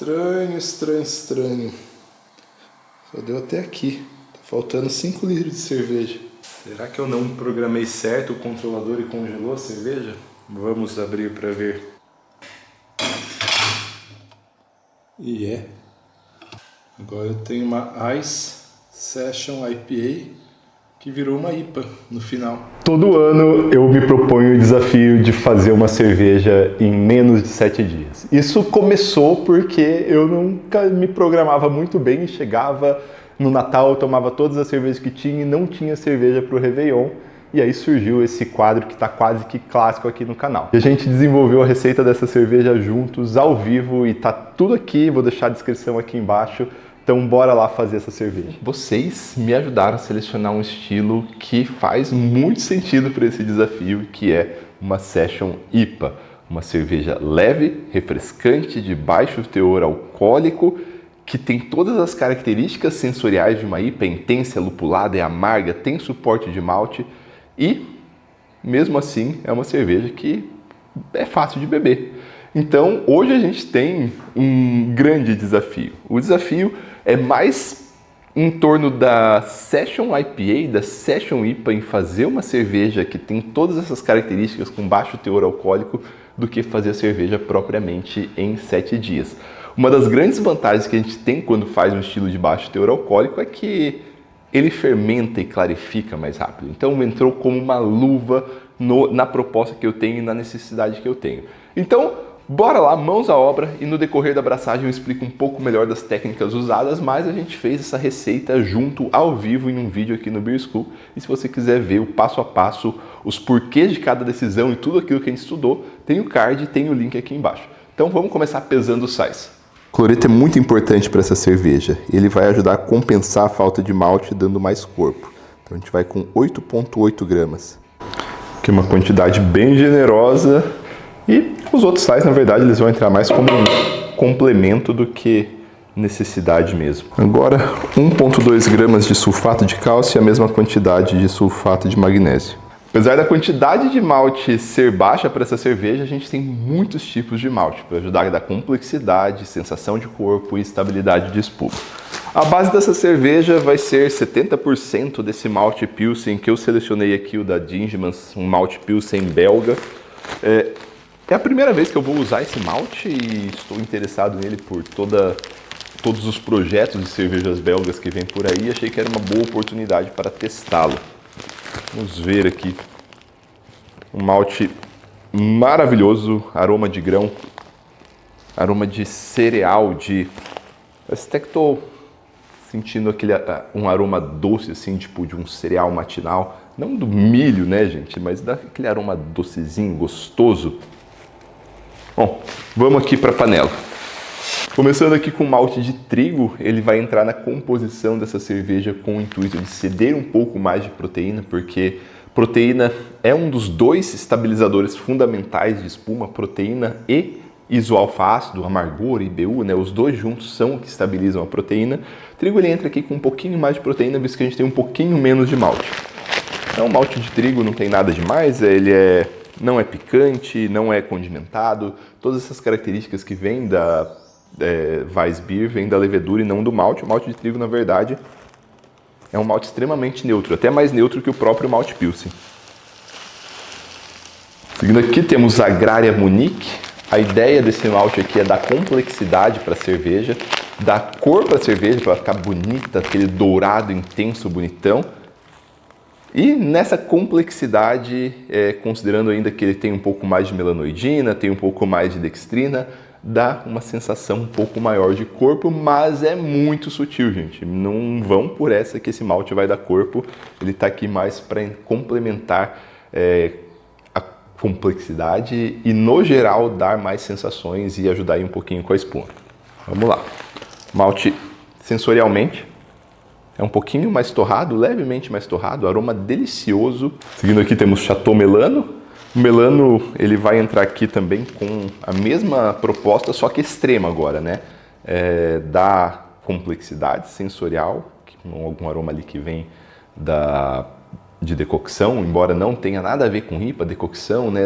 Estranho, estranho, estranho. Só deu até aqui. Tá faltando 5 litros de cerveja. Será que eu não programei certo o controlador e congelou a cerveja? Vamos abrir para ver. E é. Agora eu tenho uma Ice Session IPA que virou uma IPA no final. Todo ano eu me proponho o desafio de fazer uma cerveja em menos de 7 dias. Isso começou porque eu nunca me programava muito bem e chegava no Natal, eu tomava todas as cervejas que tinha e não tinha cerveja para o Réveillon. E aí surgiu esse quadro que está quase que clássico aqui no canal. E a gente desenvolveu a receita dessa cerveja juntos, ao vivo, e tá tudo aqui, vou deixar a descrição aqui embaixo. Então bora lá fazer essa cerveja. Vocês me ajudaram a selecionar um estilo que faz muito sentido para esse desafio, que é uma Session IPA. Uma cerveja leve, refrescante, de baixo teor alcoólico, que tem todas as características sensoriais de uma IPA, intensa, lupulada, é amarga, tem suporte de malte e, mesmo assim, é uma cerveja que é fácil de beber. Então, hoje a gente tem um grande desafio. O desafio é mais em torno da Session IPA, da Session IPA, em fazer uma cerveja que tem todas essas características com baixo teor alcoólico, do que fazer a cerveja propriamente em 7 dias. Uma das grandes vantagens que a gente tem quando faz um estilo de baixo teor alcoólico é que ele fermenta e clarifica mais rápido. Então entrou como uma luva na proposta que eu tenho e na necessidade que eu tenho. Então, bora lá, mãos à obra, e no decorrer da abraçagem eu explico um pouco melhor das técnicas usadas, mas a gente fez essa receita junto, ao vivo, em um vídeo aqui no Beer School. E se você quiser ver o passo a passo, os porquês de cada decisão e tudo aquilo que a gente estudou, tem o card e tem o link aqui embaixo. Então vamos começar pesando os sais. O cloreto é muito importante para essa cerveja. Ele vai ajudar a compensar a falta de malte, dando mais corpo. Então a gente vai com 8,8 gramas. Que é uma quantidade bem generosa. E os outros sais, na verdade, eles vão entrar mais como um complemento do que necessidade mesmo. Agora, 1,2 gramas de sulfato de cálcio e a mesma quantidade de sulfato de magnésio. Apesar da quantidade de malte ser baixa para essa cerveja, a gente tem muitos tipos de malte para ajudar a dar complexidade, sensação de corpo e estabilidade de espuma. A base dessa cerveja vai ser 70% desse malte Pilsen que eu selecionei aqui, o da Dingemans, um malte Pilsen belga. É a primeira vez que eu vou usar esse malte e estou interessado nele por todos os projetos de cervejas belgas que vem por aí. Achei que era uma boa oportunidade para testá-lo. Vamos ver aqui. Um malte maravilhoso, aroma de grão, aroma de cereal, parece até que estou sentindo um aroma doce, assim, tipo de um cereal matinal. Não do milho, né, gente, mas daquele aroma docezinho, gostoso. Bom, vamos aqui para a panela. Começando aqui com malte de trigo, ele vai entrar na composição dessa cerveja com o intuito de ceder um pouco mais de proteína, porque proteína é um dos 2 estabilizadores fundamentais de espuma, proteína e isoalfa-ácido, amargor e IBU, né? Os 2 juntos são o que estabilizam a proteína. O trigo ele entra aqui com um pouquinho mais de proteína, visto que a gente tem um pouquinho menos de malte. Então, o malte de trigo não tem nada demais, não é picante, não é condimentado. Todas essas características que vêm da Weissbier vêm da levedura e não do malte. O malte de trigo, na verdade, é um malte extremamente neutro, até mais neutro que o próprio malte Pilsen. Seguindo aqui temos a Agrária Munique. A ideia desse malte aqui é dar complexidade para a cerveja, dar cor para a cerveja, para ela ficar bonita, aquele dourado intenso, bonitão. E nessa complexidade, considerando ainda que ele tem um pouco mais de melanoidina, tem um pouco mais de dextrina, dá uma sensação um pouco maior de corpo, mas é muito sutil, gente. Não vão por essa que esse malte vai dar corpo. Ele está aqui mais para complementar a complexidade e, no geral, dar mais sensações e ajudar aí um pouquinho com a espuma. Vamos lá. Malte sensorialmente é um pouquinho mais torrado, levemente mais torrado, aroma delicioso. Seguindo aqui temos Chateau Melano. O Melano ele vai entrar aqui também com a mesma proposta, só que extrema agora, né? Da complexidade sensorial, com algum aroma ali que vem de decocção, embora não tenha nada a ver com IPA, decocção, né?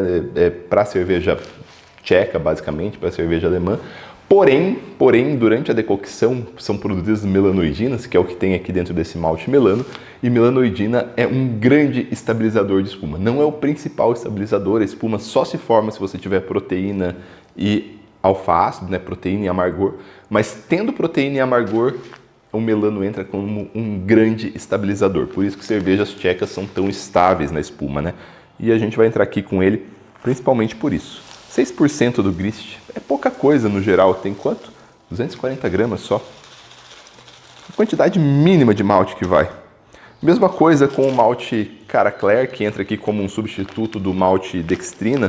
Para cerveja tcheca, basicamente, para cerveja alemã. Porém, durante a decocção são produzidas melanoidinas, que é o que tem aqui dentro desse malte melano, e melanoidina é um grande estabilizador de espuma. Não é o principal estabilizador, a espuma só se forma se você tiver proteína e alfa-ácido, né, proteína e amargor, mas tendo proteína e amargor, o melano entra como um grande estabilizador. Por isso que cervejas tchecas são tão estáveis na espuma, né? E a gente vai entrar aqui com ele principalmente por isso. 6% do grist é pouca coisa no geral, tem quanto? 240 gramas só. A quantidade mínima de malte que vai. Mesma coisa com o malte Caracler, que entra aqui como um substituto do malte dextrina.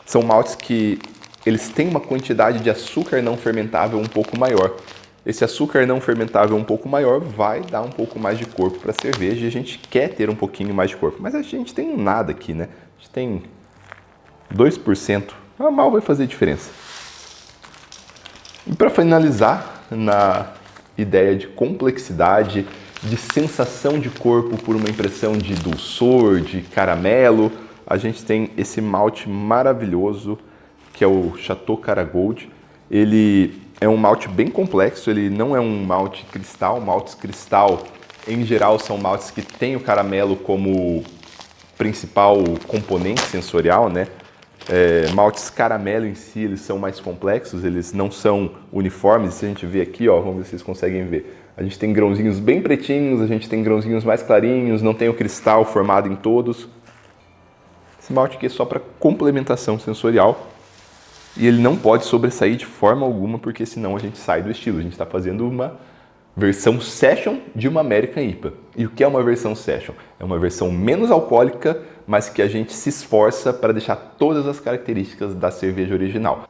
São maltes que eles têm uma quantidade de açúcar não fermentável um pouco maior. Esse açúcar não fermentável um pouco maior vai dar um pouco mais de corpo para a cerveja e a gente quer ter um pouquinho mais de corpo. Mas a gente tem um nada aqui, né? A gente tem 2%. Mal vai fazer diferença. E para finalizar, na ideia de complexidade, de sensação de corpo por uma impressão de dulçor, de caramelo, a gente tem esse malte maravilhoso que é o Chateau Caragold. Ele é um malte bem complexo, ele não é um malte cristal. Maltes cristal, em geral, são maltes que têm o caramelo como principal componente sensorial, né? Maltes caramelo em si, eles são mais complexos, eles não são uniformes. Se a gente vê aqui, ó, vamos ver se vocês conseguem ver. A gente tem grãozinhos bem pretinhos, a gente tem grãozinhos mais clarinhos, não tem o cristal formado em todos. Esse malte aqui é só para complementação sensorial e ele não pode sobressair de forma alguma, porque senão a gente sai do estilo. A gente está fazendo uma versão Session de uma American IPA. E o que é uma versão Session? É uma versão menos alcoólica, mas que a gente se esforça para deixar todas as características da cerveja original.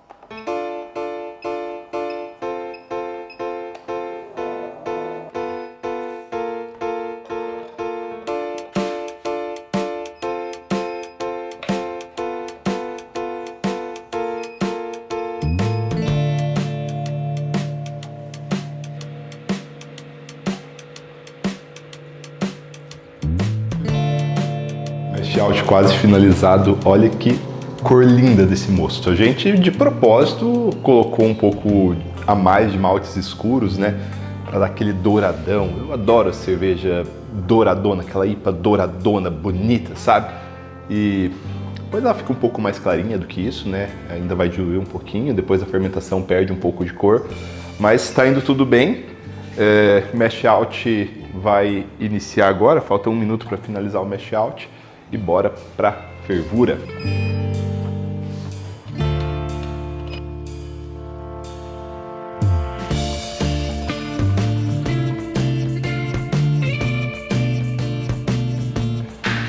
Out quase finalizado. Olha que cor linda desse mosto. A gente de propósito colocou um pouco a mais de maltes escuros, né, para dar aquele douradão. Eu adoro a cerveja douradona, aquela IPA douradona, bonita, sabe? E depois ela fica um pouco mais clarinha do que isso, né? Ainda vai diluir um pouquinho, depois a fermentação perde um pouco de cor, mas está indo tudo bem. Mash out vai iniciar agora, falta 1 minuto para finalizar o mash out. E bora para fervura.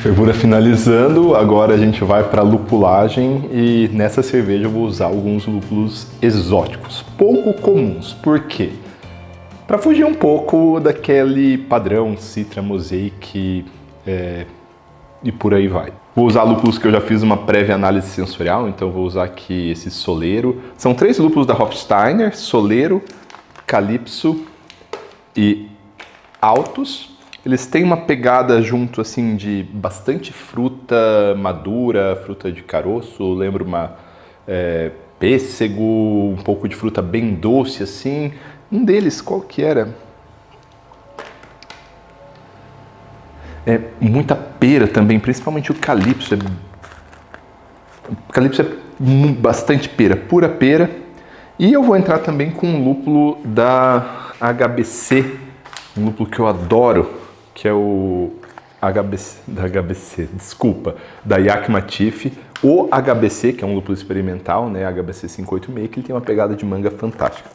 Fervura finalizando, agora a gente vai para a lupulagem e nessa cerveja eu vou usar alguns lúpulos exóticos, pouco comuns. Por quê? Para fugir um pouco daquele padrão Citra, Mosaic e por aí vai. Vou usar lúpulos que eu já fiz uma prévia análise sensorial, então vou usar aqui esse Solero. São 3 lúpulos da Hofsteiner: Solero, Calypso e Altus. Eles têm uma pegada junto assim de bastante fruta madura, fruta de caroço, lembra uma pêssego, um pouco de fruta bem doce assim. Um deles, qual que era? Muita pera também, principalmente o Calypso. O Calypso é bastante pera, pura pera. E eu vou entrar também com um lúpulo da HBC, um lúpulo que eu adoro, que é o da Yakima Chief, o HBC, que é um lúpulo experimental, né, HBC 586, que ele tem uma pegada de manga fantástica.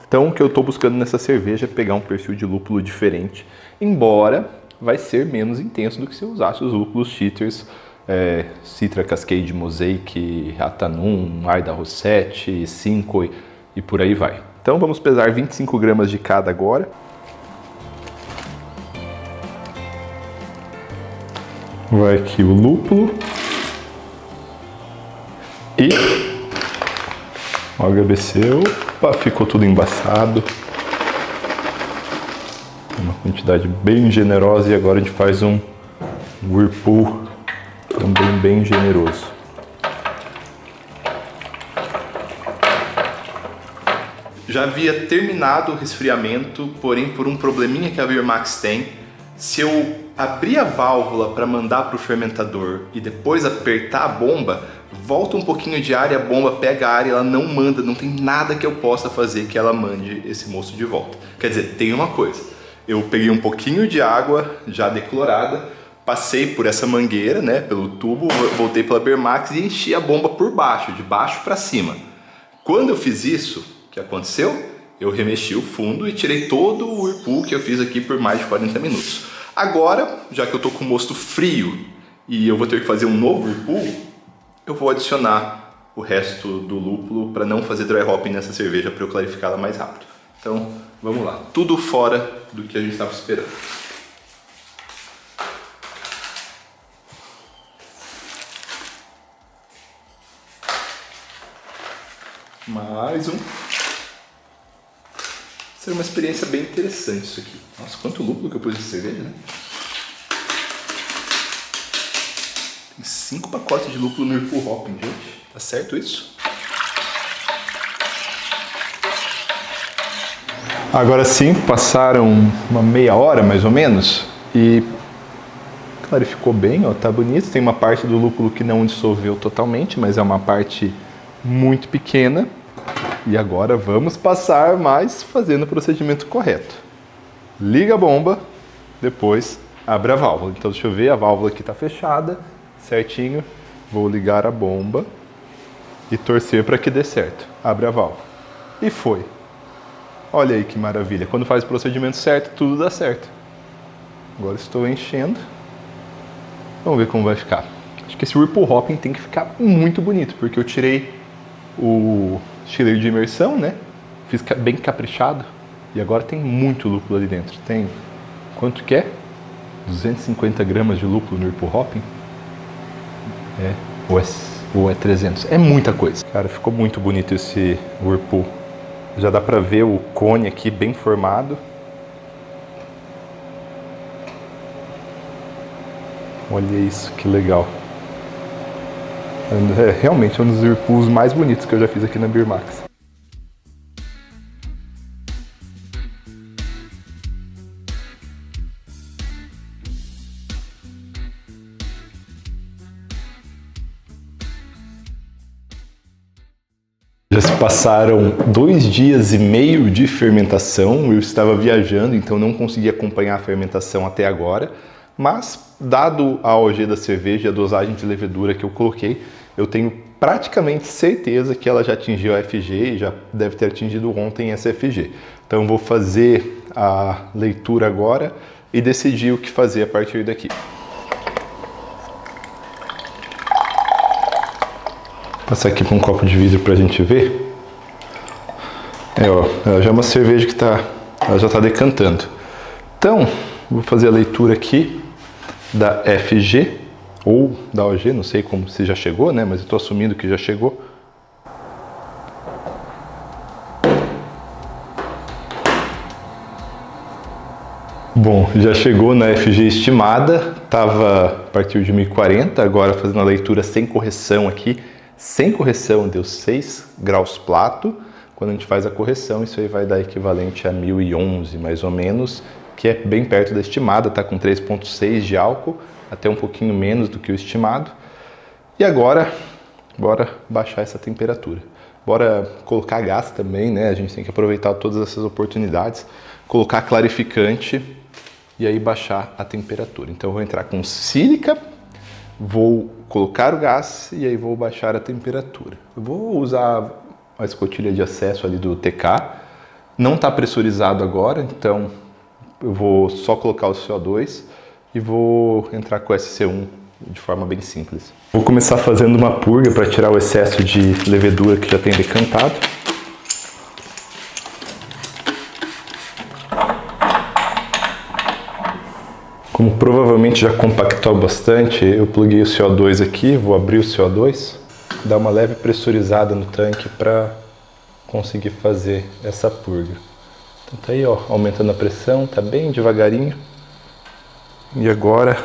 Então, o que eu estou buscando nessa cerveja é pegar um perfil de lúpulo diferente, embora vai ser menos intenso do que se eu usasse os lúpulos cheaters, Citra, Cascade, Mosaic, Atanum, Aida Rossetti, Cinco e por aí vai. Então vamos pesar 25 gramas de cada agora. Vai aqui o lúpulo e o HBC. Opa, ficou tudo embaçado. Uma quantidade bem generosa e agora a gente faz um whirlpool também bem generoso. já havia terminado o resfriamento, porém por um probleminha que a Birmax tem, se eu abrir a válvula para mandar para o fermentador e depois apertar a bomba, volta um pouquinho de ar e a bomba pega a ar e ela não manda, não tem nada que eu possa fazer que ela mande esse moço de volta. Quer dizer, tem uma coisa, eu peguei um pouquinho de água já declorada, passei por essa mangueira, né, pelo tubo, voltei pela Birmax e enchi a bomba por baixo, de baixo para cima. Quando eu fiz isso, o que aconteceu? Eu remexi o fundo e tirei todo o whirlpool que eu fiz aqui por mais de 40 minutos. Agora, já que eu tô com o mosto frio e eu vou ter que fazer um novo whirlpool, eu vou adicionar o resto do lúpulo para não fazer dry hopping nessa cerveja, para eu clarificá-la mais rápido. Então, vamos lá. Tudo fora do que a gente estava esperando. Mais um. Será uma experiência bem interessante isso aqui. Nossa, quanto lúpulo que eu pus de cerveja, né? Tem 5 pacotes de lúpulo no whirlpool hopping, gente. Tá certo isso? Agora sim, passaram uma meia hora mais ou menos e clarificou bem, ó, tá bonito. Tem uma parte do lúpulo que não dissolveu totalmente, mas é uma parte muito pequena. E agora vamos passar mais fazendo o procedimento correto. Liga a bomba, depois abre a válvula. Então deixa eu ver, a válvula aqui está fechada, certinho. Vou ligar a bomba e torcer para que dê certo. Abre a válvula. E foi. Olha aí que maravilha. Quando faz o procedimento certo, tudo dá certo. Agora estou enchendo. Vamos ver como vai ficar. Acho que esse whirlpool hopping tem que ficar muito bonito, porque eu tirei o chiller de imersão, né? Fiz bem caprichado e agora tem muito lúpulo ali dentro. Tem, quanto que é? 250 gramas de lúpulo no whirlpool hopping? Ou é 300? É muita coisa. Cara, ficou muito bonito esse whirlpool. Já dá pra ver o cone aqui bem formado. Olha isso, que legal. É realmente um dos whirlpools mais bonitos que eu já fiz aqui na Birmax. Já se passaram 2 dias e meio de fermentação. Eu estava viajando, então não consegui acompanhar a fermentação até agora. Mas, dado a AOG da cerveja e a dosagem de levedura que eu coloquei, eu tenho praticamente certeza que ela já atingiu a FG e já deve ter atingido ontem essa FG. Então vou fazer a leitura agora e decidir o que fazer a partir daqui. Passar aqui para um copo de vidro para a gente ver. Ela já é uma cerveja que ela já está decantando. Então, vou fazer a leitura aqui da FG ou da OG, não sei como se já chegou, né? Mas eu estou assumindo que já chegou. Bom, já chegou na FG estimada, estava a partir de 1040, agora fazendo a leitura sem correção aqui. Sem correção deu 6 graus Plato. Quando a gente faz a correção, isso aí vai dar equivalente a 1011 mais ou menos, que é bem perto da estimada, está com 3,6 de álcool, até um pouquinho menos do que o estimado. E agora, bora baixar essa temperatura. Bora colocar gás também, né? A gente tem que aproveitar todas essas oportunidades, colocar clarificante e aí baixar a temperatura. Então eu vou entrar com sílica, vou colocar o gás e aí vou baixar a temperatura. Eu vou usar a escotilha de acesso ali do TK. Não está pressurizado agora, então eu vou só colocar o CO2 e vou entrar com o SC1 de forma bem simples. Vou começar fazendo uma purga para tirar o excesso de levedura que já tem decantado. Como provavelmente já compactou bastante, eu pluguei o CO2 aqui, vou abrir o CO2, dar uma leve pressurizada no tanque para conseguir fazer essa purga. Então tá aí, ó, aumentando a pressão, tá bem devagarinho. E agora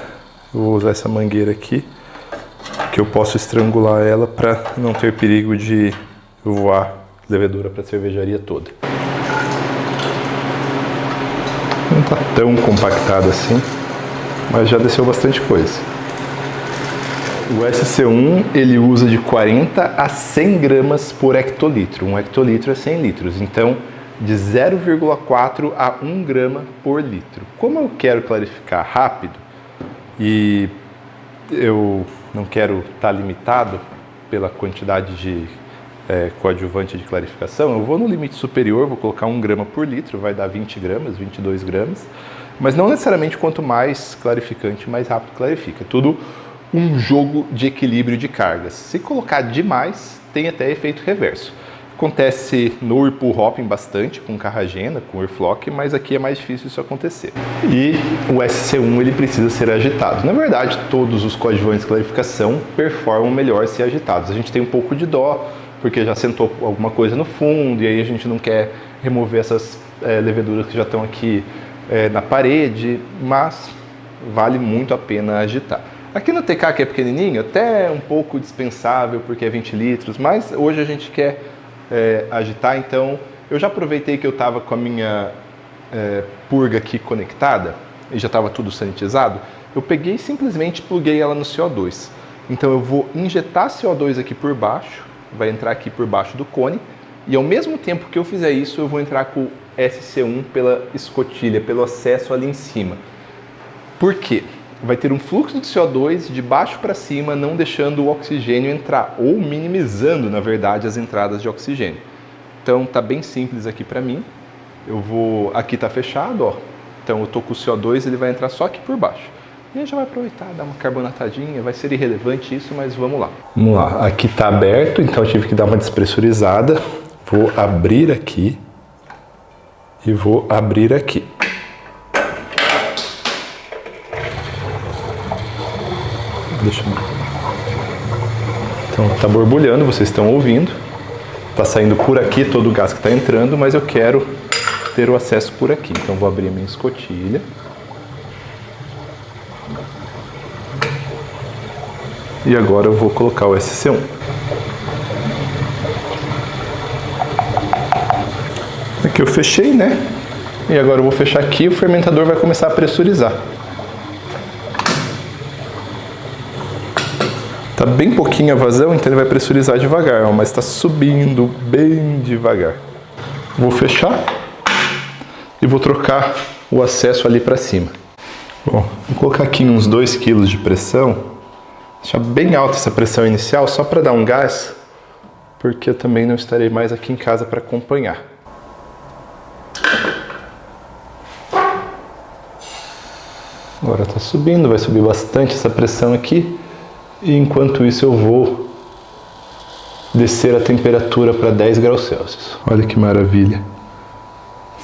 eu vou usar essa mangueira aqui, que eu posso estrangular ela para não ter perigo de voar levedura para a cervejaria toda. tá tão compactada assim, mas já desceu bastante coisa. O SC1 ele usa de 40 a 100 gramas por hectolitro. 1 hectolitro é 100 litros, então de 0,4 a 1 grama por litro. Como eu quero clarificar rápido e eu não quero estar limitado pela quantidade de coadjuvante de clarificação, eu vou no limite superior, vou colocar 1 grama por litro, vai dar 20 gramas, 22 gramas, mas não necessariamente quanto mais clarificante, mais rápido clarifica. Tudo um jogo de equilíbrio de cargas. Se colocar demais, tem até efeito reverso. Acontece no Whirlpool Hopping bastante, com Carragena, com Whirlfloc, mas aqui é mais difícil isso acontecer. E o SC1 ele precisa ser agitado. Na verdade, todos os coadjuvantes de clarificação performam melhor se agitados. A gente tem um pouco de dó, porque já sentou alguma coisa no fundo, e aí a gente não quer remover essas leveduras que já estão aqui na parede, mas vale muito a pena agitar. Aqui no TK, que é pequenininho, até um pouco dispensável, porque é 20 litros, mas hoje a gente quer agitar, então eu já aproveitei que eu estava com a minha purga aqui conectada, e já estava tudo sanitizado, eu peguei e simplesmente pluguei ela no CO2. Então eu vou injetar CO2 aqui por baixo, vai entrar aqui por baixo do cone, e ao mesmo tempo que eu fizer isso, eu vou entrar com o SC1 pela escotilha, pelo acesso ali em cima. Por quê? Vai ter um fluxo de CO2 de baixo para cima, não deixando o oxigênio entrar, ou minimizando, na verdade, as entradas de oxigênio. Então tá bem simples aqui para mim. Aqui tá fechado, ó. Então eu tô com o CO2, ele vai entrar só aqui por baixo. E aí já vai aproveitar, dar uma carbonatadinha, vai ser irrelevante isso, mas vamos lá. Vamos lá, aqui tá aberto, então eu tive que dar uma despressurizada. Vou abrir aqui e vou abrir aqui. Então tá borbulhando, vocês estão ouvindo. Tá saindo por aqui todo o gás que está entrando, mas eu quero ter o acesso por aqui. Então vou abrir a minha escotilha. E agora eu vou colocar o SC1. Aqui eu fechei, né? E agora eu vou fechar aqui e o fermentador vai começar a pressurizar. Tá bem pouquinha a vazão, então ele vai pressurizar devagar, mas está subindo bem devagar. Vou fechar e vou trocar o acesso ali para cima. Bom, vou colocar aqui uns 2 kg de pressão, deixar bem alta essa pressão inicial, só para dar um gás, porque eu também não estarei mais aqui em casa para acompanhar. Agora está subindo, vai subir bastante essa pressão aqui. E enquanto isso eu vou descer a temperatura para 10 graus Celsius. Olha que maravilha.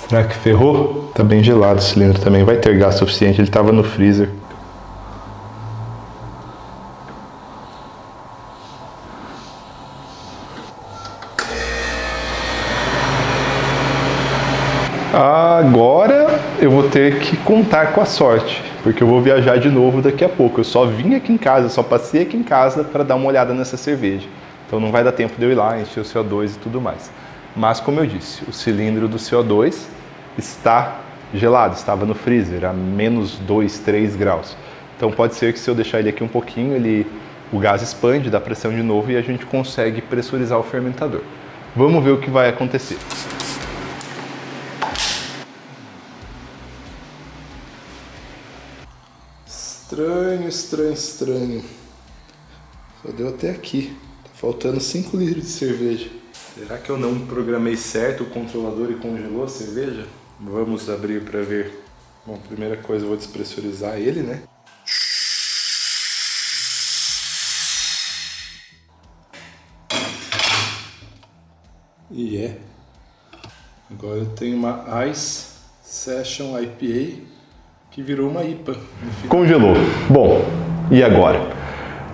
Será que ferrou? Tá bem gelado o cilindro também. Vai ter gás suficiente, ele estava no freezer. Agora eu vou ter que contar com a sorte, porque eu vou viajar de novo daqui a pouco. Eu só vim aqui em casa, só passei aqui em casa para dar uma olhada nessa cerveja. Então não vai dar tempo de eu ir lá, encher o CO2 e tudo mais. Mas como eu disse, o cilindro do CO2 está gelado, estava no freezer a menos 2, 3 graus. Então pode ser que se eu deixar ele aqui um pouquinho, o gás expande, dá pressão de novo e a gente consegue pressurizar o fermentador. Vamos ver o que vai acontecer. Estranho, estranho, estranho. Só deu até aqui. Tá faltando 5 litros de cerveja. Será que eu não programei certo o controlador e congelou a cerveja? Vamos abrir para ver. Bom, primeira coisa eu vou despressurizar ele, né? E agora eu tenho uma Ice Session IPA que virou uma IPA. Congelou. Bom, e agora?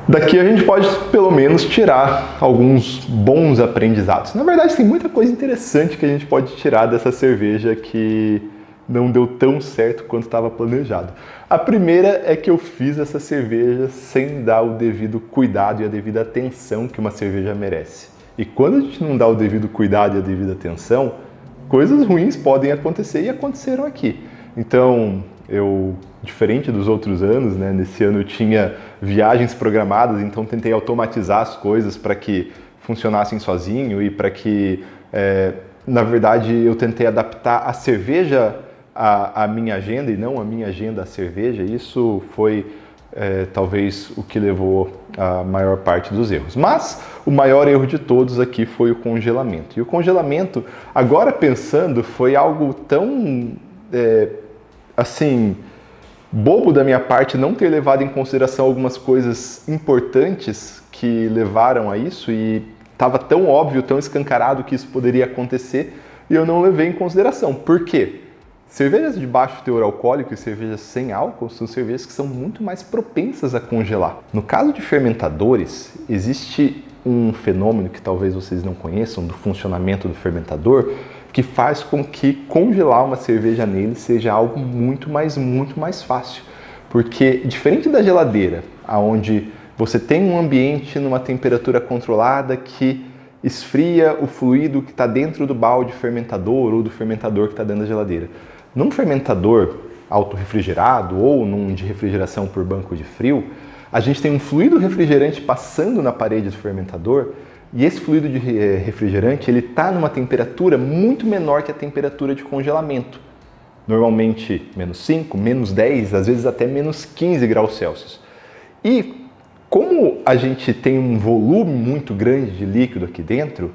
Daqui a gente pode pelo menos tirar alguns bons aprendizados. Na verdade tem muita coisa interessante que a gente pode tirar dessa cerveja que não deu tão certo quanto estava planejado. A primeira é que eu fiz essa cerveja sem dar o devido cuidado e a devida atenção que uma cerveja merece. E quando a gente não dá o devido cuidado e a devida atenção, coisas ruins podem acontecer e aconteceram aqui. Então, diferente dos outros anos, né, nesse ano eu tinha viagens programadas, então tentei automatizar as coisas para que funcionassem sozinho e para que, na verdade, eu tentei adaptar a cerveja à minha agenda e não a minha agenda à cerveja. Isso foi talvez o que levou a maior parte dos erros. Mas o maior erro de todos aqui foi o congelamento. E o congelamento, agora pensando, foi algo tão assim, bobo da minha parte não ter levado em consideração algumas coisas importantes que levaram a isso, e estava tão óbvio, tão escancarado que isso poderia acontecer e eu não levei em consideração. Por quê? Cervejas de baixo teor alcoólico e cervejas sem álcool são cervejas que são muito mais propensas a congelar. No caso de fermentadores, existe um fenômeno que talvez vocês não conheçam do funcionamento do fermentador, que faz com que congelar uma cerveja nele seja algo muito mais fácil. Porque, diferente da geladeira, onde você tem um ambiente numa temperatura controlada que esfria o fluido que está dentro do balde fermentador ou do fermentador que está dentro da geladeira. Num fermentador autorrefrigerado ou num de refrigeração por banco de frio, a gente tem um fluido refrigerante passando na parede do fermentador, e esse fluido de refrigerante ele está numa temperatura muito menor que a temperatura de congelamento. Normalmente menos 5, menos 10, às vezes até menos 15 graus Celsius. E como a gente tem um volume muito grande de líquido aqui dentro,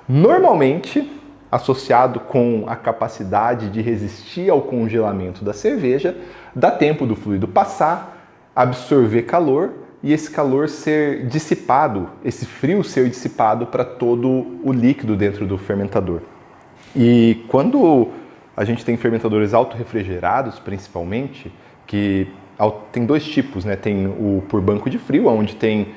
normalmente, associado com a capacidade de resistir ao congelamento da cerveja, dá tempo do fluido passar, absorver calor e esse calor ser dissipado, esse frio ser dissipado para todo o líquido dentro do fermentador. E quando a gente tem fermentadores autorrefrigerados, principalmente, que tem dois tipos, né? Tem o por banco de frio, onde tem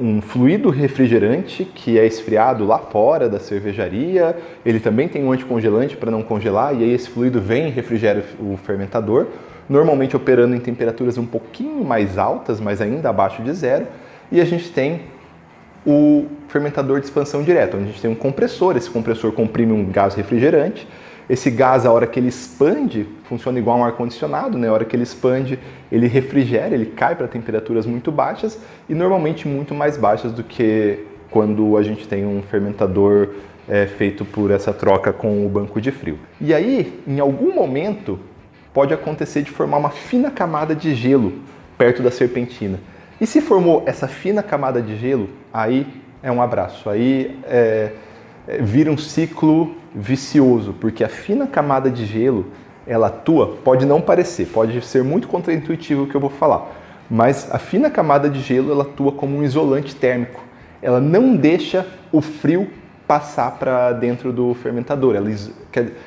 um fluido refrigerante que é esfriado lá fora da cervejaria. Ele também tem um anticongelante para não congelar, e aí esse fluido vem e refrigera o fermentador, normalmente operando em temperaturas um pouquinho mais altas, mas ainda abaixo de zero. E a gente tem o fermentador de expansão direta, onde a gente tem um compressor. Esse compressor comprime um gás refrigerante. Esse gás, a hora que ele expande, funciona igual um ar-condicionado, né? A hora que ele expande, ele refrigera, ele cai para temperaturas muito baixas e normalmente muito mais baixas do que quando a gente tem um fermentador feito por essa troca com o banco de frio. E aí, em algum momento, pode acontecer de formar uma fina camada de gelo perto da serpentina. E se formou essa fina camada de gelo, aí é um abraço, aí vira um ciclo vicioso, porque a fina camada de gelo, ela atua, pode não parecer, pode ser muito contraintuitivo o que eu vou falar, mas a fina camada de gelo, ela atua como um isolante térmico. Ela não deixa o frio passar para dentro do fermentador.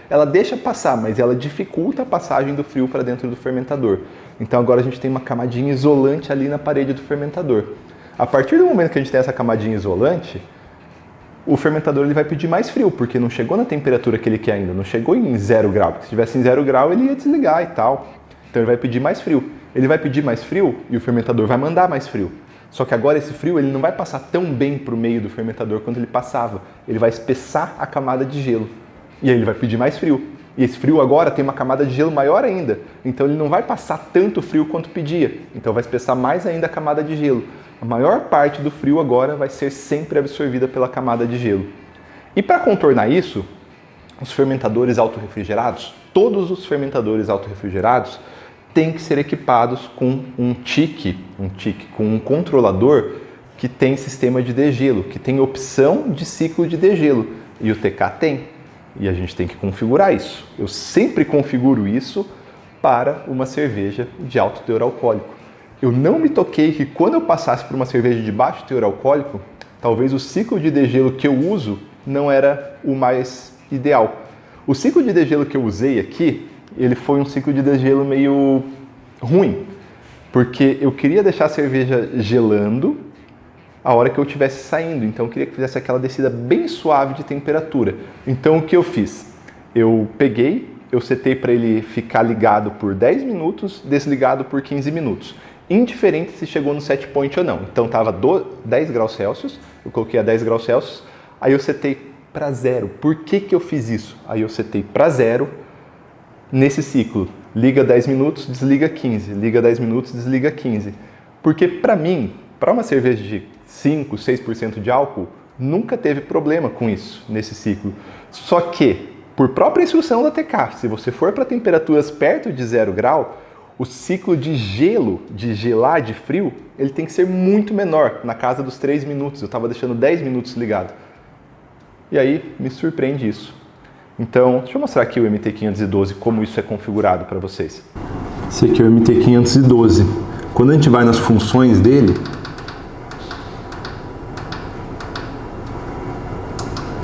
Ela deixa passar, mas ela dificulta a passagem do frio para dentro do fermentador. Então agora a gente tem uma camadinha isolante ali na parede do fermentador. A partir do momento que a gente tem essa camadinha isolante, o fermentador ele vai pedir mais frio, porque não chegou na temperatura que ele quer ainda, não chegou em 0 grau. Porque se estivesse em 0 grau, ele ia desligar e tal. Então ele vai pedir mais frio. Ele vai pedir mais frio e o fermentador vai mandar mais frio. Só que agora esse frio ele não vai passar tão bem para o meio do fermentador quanto ele passava. Ele vai espessar a camada de gelo. E aí ele vai pedir mais frio. E esse frio agora tem uma camada de gelo maior ainda. Então ele não vai passar tanto frio quanto pedia. Então vai espessar mais ainda a camada de gelo. A maior parte do frio agora vai ser sempre absorvida pela camada de gelo. E para contornar isso, os fermentadores autorrefrigerados, todos os fermentadores autorrefrigerados, têm que ser equipados com um TIC, com um controlador que tem sistema de degelo, que tem opção de ciclo de degelo. E o TK tem. E a gente tem que configurar isso. Eu sempre configuro isso para uma cerveja de alto teor alcoólico. Eu não me toquei que quando eu passasse por uma cerveja de baixo teor alcoólico, talvez o ciclo de degelo que eu uso não era o mais ideal. O ciclo de degelo que eu usei aqui, ele foi um ciclo de degelo meio ruim, porque eu queria deixar a cerveja gelando a hora que eu estivesse saindo, então eu queria que fizesse aquela descida bem suave de temperatura. Então o que eu fiz? Eu setei para ele ficar ligado por 10 minutos, desligado por 15 minutos. Indiferente se chegou no set point ou não. Então estava 10 graus Celsius, eu coloquei a 10 graus Celsius, aí eu setei para 0. Por que eu fiz isso? Aí eu setei para 0 nesse ciclo. Liga 10 minutos, desliga 15. Liga 10 minutos, desliga 15. Porque para mim, para uma cerveja de 5, 6% de álcool, nunca teve problema com isso nesse ciclo. Só que, por própria instrução da TK, se você for para temperaturas perto de 0 grau, o ciclo de gelo, de gelar, de frio, ele tem que ser muito menor, na casa dos 3 minutos. Eu estava deixando 10 minutos ligado. E aí me surpreende isso. Então, deixa eu mostrar aqui o MT512, como isso é configurado para vocês. Esse aqui é o MT512. Quando a gente vai nas funções dele,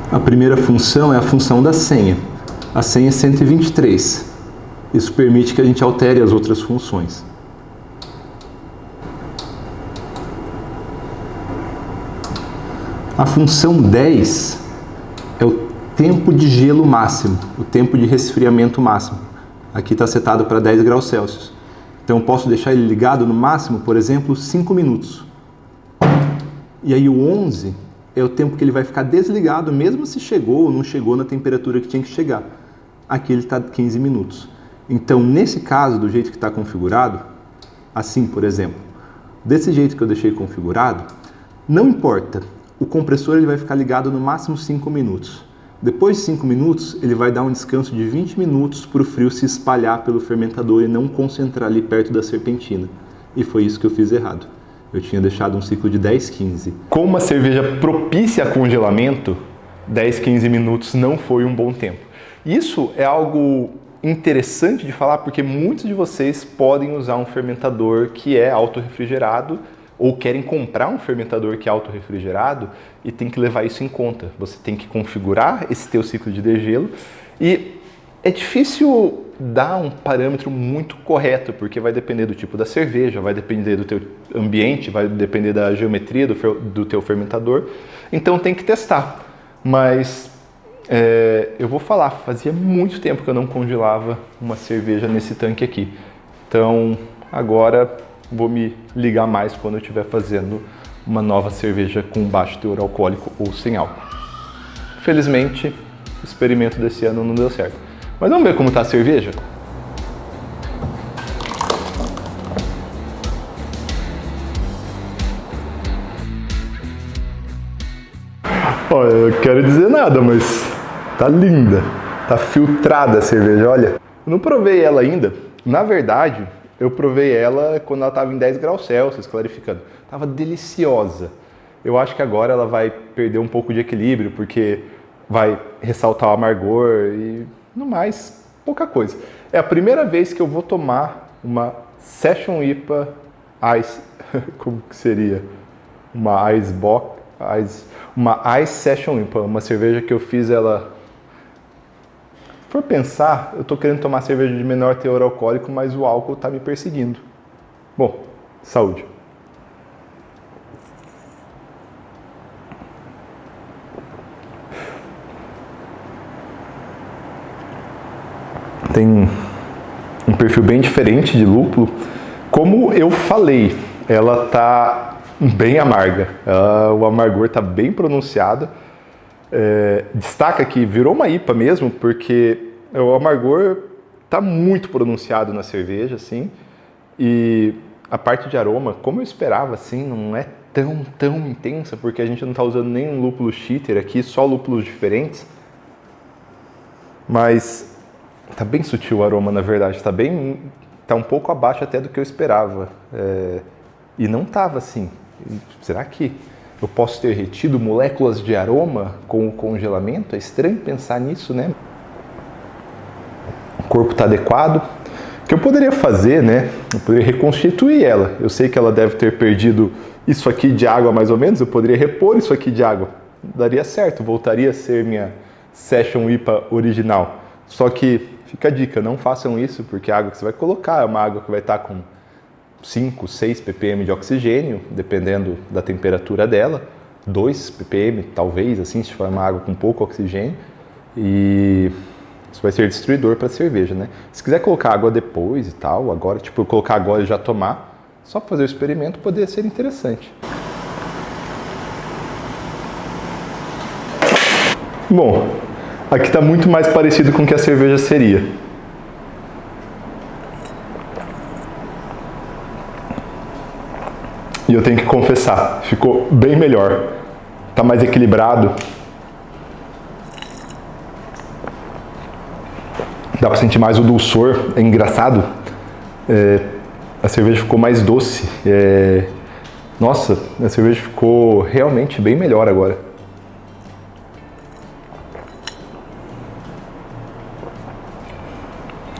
a primeira função é a função da senha. A senha é 123. Isso permite que a gente altere as outras funções. A função 10 é o tempo de gelo máximo, o tempo de resfriamento máximo. Aqui está setado para 10 graus Celsius. Então eu posso deixar ele ligado no máximo, por exemplo, 5 minutos. E aí o 11 é o tempo que ele vai ficar desligado, mesmo se chegou ou não chegou na temperatura que tinha que chegar. Aqui ele está 15 minutos. Então, nesse caso, do jeito que está configurado, assim, por exemplo, desse jeito que eu deixei configurado, não importa, o compressor ele vai ficar ligado no máximo 5 minutos. Depois de 5 minutos, ele vai dar um descanso de 20 minutos para o frio se espalhar pelo fermentador e não concentrar ali perto da serpentina. E foi isso que eu fiz errado. Eu tinha deixado um ciclo de 10, 15. Com uma cerveja propícia a congelamento, 10, 15 minutos não foi um bom tempo. Isso é algo interessante de falar porque muitos de vocês podem usar um fermentador que é autorrefrigerado ou querem comprar um fermentador que é autorrefrigerado e tem que levar isso em conta. Você tem que configurar esse teu ciclo de degelo e é difícil dar um parâmetro muito correto porque vai depender do tipo da cerveja, vai depender do teu ambiente, vai depender da geometria do teu fermentador. Então tem que testar. Mas eu vou falar, fazia muito tempo que eu não congelava uma cerveja nesse tanque aqui. Então agora vou me ligar mais quando eu estiver fazendo uma nova cerveja com baixo teor alcoólico ou sem álcool. Felizmente, o experimento desse ano não deu certo. Mas vamos ver como está a cerveja? Olha, eu quero dizer nada, mas tá linda. Tá filtrada a cerveja, olha. Eu não provei ela ainda. Na verdade, eu provei ela quando ela estava em 10 graus Celsius, clarificando. Tava deliciosa. Eu acho que agora ela vai perder um pouco de equilíbrio, porque vai ressaltar o amargor e, no mais, pouca coisa. É a primeira vez que eu vou tomar uma Session IPA Ice... Como que seria? Uma Ice Bock... Uma Ice Session IPA, uma cerveja que eu fiz ela... Se for pensar, eu tô querendo tomar cerveja de menor teor alcoólico, mas o álcool tá me perseguindo. Bom, saúde. Tem um perfil bem diferente de lúpulo. Como eu falei, ela tá bem amarga. O amargor tá bem pronunciado. Destaca que virou uma IPA mesmo, porque o amargor tá muito pronunciado na cerveja, assim. E a parte de aroma, como eu esperava, assim, não é tão intensa, porque a gente não tá usando nenhum lúpulo cheater aqui, só lúpulos diferentes. Mas tá bem sutil o aroma, na verdade. Tá um pouco abaixo até do que eu esperava. E não tava assim. Será que eu posso ter retido moléculas de aroma com o congelamento? É estranho pensar nisso, né? O corpo tá adequado. O que eu poderia fazer, né? Eu poderia reconstituir ela. Eu sei que ela deve ter perdido isso aqui de água, mais ou menos. Eu poderia repor isso aqui de água. Daria certo, voltaria a ser minha Session IPA original. Só que fica a dica, não façam isso, porque a água que você vai colocar é uma água que vai estar com 5, 6 ppm de oxigênio, dependendo da temperatura dela, 2 ppm, talvez, assim, se for uma água com pouco oxigênio, e isso vai ser destruidor para a cerveja, né? Se quiser colocar água depois e tal, agora, tipo, colocar agora e já tomar, só para fazer o experimento poderia ser interessante. Bom, aqui está muito mais parecido com o que a cerveja seria. E eu tenho que confessar, ficou bem melhor. Tá mais equilibrado. Dá pra sentir mais o dulçor. É engraçado. A cerveja ficou mais doce. Nossa, a cerveja ficou realmente bem melhor agora.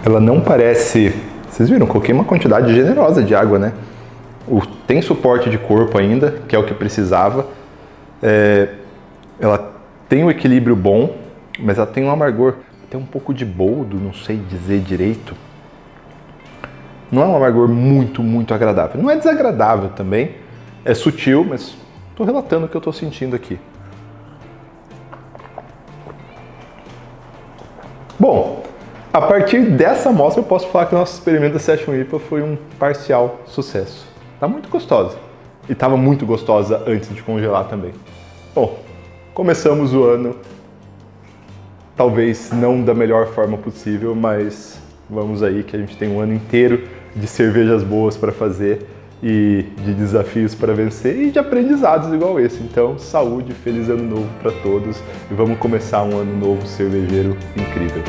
Ela não parece... Vocês viram, coloquei uma quantidade generosa de água, né? Tem suporte de corpo ainda, que é o que precisava. Ela tem um equilíbrio bom, mas ela tem um amargor. Tem um pouco de boldo, não sei dizer direito. Não é um amargor muito, muito agradável. Não é desagradável também. É sutil, mas estou relatando o que eu estou sentindo aqui. Bom, a partir dessa amostra eu posso falar que o nosso experimento da Session IPA foi um parcial sucesso. Tá muito gostosa. E estava muito gostosa antes de congelar também. Bom, começamos o ano, talvez não da melhor forma possível, mas vamos aí que a gente tem um ano inteiro de cervejas boas para fazer e de desafios para vencer e de aprendizados igual esse. Então, saúde, feliz ano novo para todos e vamos começar um ano novo cervejeiro incrível.